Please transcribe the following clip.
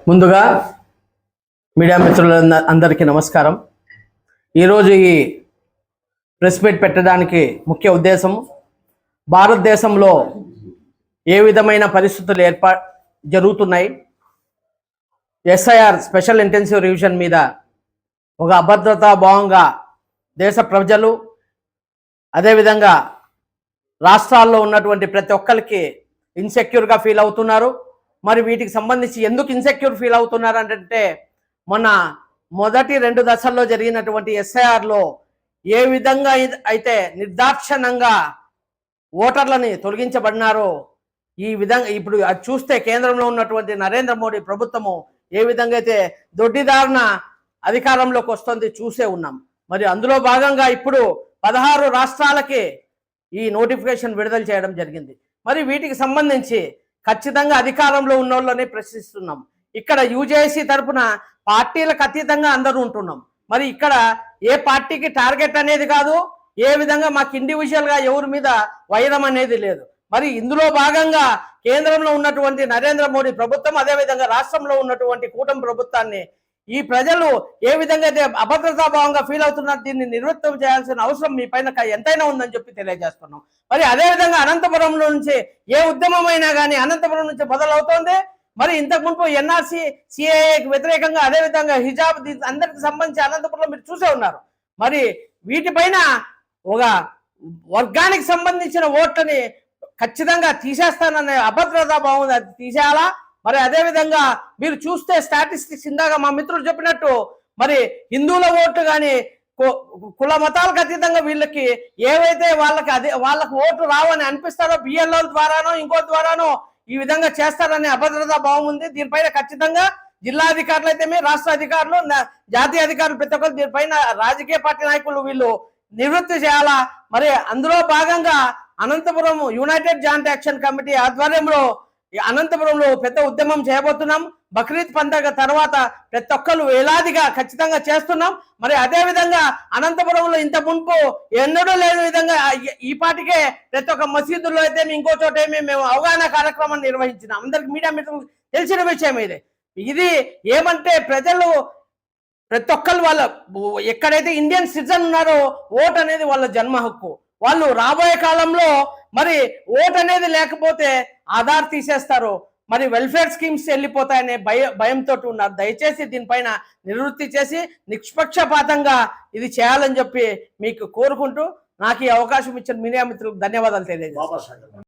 ముందుగా మీడియా మిత్రులందరికీ నమస్కారం. ఈరోజు ఈ ప్రెస్ మీట్ పెట్టడానికి ముఖ్య ఉద్దేశం భారతదేశంలో ఏ విధమైన పరిస్థితులు జరుగుతున్నాయి, ఎస్ఐఆర్ స్పెషల్ ఇంటెన్సివ్ రివిజన్ మీద ఒక అభద్రతా భావంగా దేశ ప్రజలు అదేవిధంగా రాష్ట్రాల్లో ఉన్నటువంటి ప్రతి ఒక్కరికి ఇన్సెక్యూర్గా ఫీల్ అవుతున్నారు. మరి వీటికి సంబంధించి ఎందుకు ఇన్సెక్యూర్ ఫీల్ అవుతున్నారు అంటే మొన్న మొదటి 2 దశల్లో జరిగినటువంటి ఎస్ఐఆర్లో ఏ విధంగా అయితే నిర్దాక్షిణ్యంగా ఓటర్లని తొలగించబడినారో ఈ విధంగా ఇప్పుడు అది చూస్తే కేంద్రంలో ఉన్నటువంటి నరేంద్ర మోడీ ప్రభుత్వము ఏ విధంగా అయితే దొడ్డిదారున అధికారంలోకి వస్తుంది చూసే ఉన్నాం. మరి అందులో భాగంగా ఇప్పుడు 16 రాష్ట్రాలకి ఈ నోటిఫికేషన్ విడుదల చేయడం జరిగింది. మరి వీటికి సంబంధించి ఖచ్చితంగా అధికారంలో ఉన్న వాళ్ళని ప్రశ్నిస్తున్నాం. ఇక్కడ యూజేసీ తరఫున పార్టీలకు అతీతంగా అందరూ ఉంటున్నాం. మరి ఇక్కడ ఏ పార్టీకి టార్గెట్ అనేది కాదు, ఏ విధంగా మాకు ఇండివిజువల్గా ఎవరి మీద వైరం అనేది లేదు. మరి ఇందులో భాగంగా కేంద్రంలో ఉన్నటువంటి నరేంద్ర మోడీ ప్రభుత్వం అదేవిధంగా రాష్ట్రంలో ఉన్నటువంటి కూటమి ప్రభుత్వాన్ని ఈ ప్రజలు ఏ విధంగా అయితే అభద్రతాభావంగా ఫీల్ అవుతున్నారు, దీన్ని నివృత్తం చేయాల్సిన అవసరం మీ పైన ఎంతైనా ఉందని చెప్పి తెలియజేస్తున్నాం. మరి అదేవిధంగా అనంతపురంలో నుంచి ఏ ఉద్యమమైనా కానీ అనంతపురం నుంచి మొదలవుతోంది. మరి ఇంతకు మునుపు ఎన్ఆర్సీ సిఏఏకి వ్యతిరేకంగా అదేవిధంగా హిజాబ్ అందరికి సంబంధించి అనంతపురంలో మీరు చూసే ఉన్నారు. మరి వీటిపైన ఒక వర్గానికి సంబంధించిన ఓట్లని ఖచ్చితంగా తీసేస్తాననే అభద్రతాభావం అది తీసేయాలా. మరి అదేవిధంగా మీరు చూస్తే స్టాటిస్టిక్స్ ఇందాక మా మిత్రులు చెప్పినట్టు మరి హిందువుల ఓట్లు కానీ కుల మతాలకు అతీతంగా వీళ్ళకి ఏవైతే వాళ్ళకి ఓట్లు రావని అనిపిస్తారో బిఎల్ఓ ద్వారానో ఇంకో ద్వారానో ఈ విధంగా చేస్తారనే అభద్రతా భావం ఉంది. దీనిపైన ఖచ్చితంగా జిల్లా అధికారులు అయితే రాష్ట్ర అధికారులు జాతీయ అధికారులు ప్రతి ఒక్కరు దీనిపైన రాజకీయ పార్టీ నాయకులు వీళ్ళు నివృత్తి చేయాలా. మరి అందులో భాగంగా Anantapuram united joint action committee ఆధ్వర్యంలో అనంతపురంలో పెద్ద ఉద్యమం చేయబోతున్నాం. బక్రీద్ పండుగ తర్వాత ప్రతి ఒక్కరు వేలాదిగా ఖచ్చితంగా చేస్తున్నాం. మరి అదే విధంగా అనంతపురంలో ఇంత మునుపు ఎన్నడూ లేని విధంగా ఈ పాటికే ప్రతి ఒక్క మసీదుల్లో అయితే ఇంకో చోట మేము అవగాహన కార్యక్రమాన్ని నిర్వహించినాం. అందరికి మీడియా మిత్రులకు తెలిసిన విషయం ఇది ఏమంటే ప్రజలు ప్రతి ఒక్కరు వాళ్ళ ఎక్కడైతే ఇండియన్ సిటిజన్ ఉన్నారో ఓట్ అనేది వాళ్ళ జన్మ హక్కు. వాళ్ళు రాబోయే కాలంలో మరి ఓట్ అనేది లేకపోతే ఆధార్ తీసేస్తారు, మరి వెల్ఫేర్ స్కీమ్స్ వెళ్ళిపోతాయనే భయంతో ఉన్నారు. దయచేసి దీనిపైన నివృత్తి చేసి నిష్పక్షపాతంగా ఇది చేయాలని చెప్పి మీకు కోరుకుంటూ నాకు ఈ అవకాశం ఇచ్చిన మీడియా మిత్రులకు ధన్యవాదాలు తెలియజేస్తాను.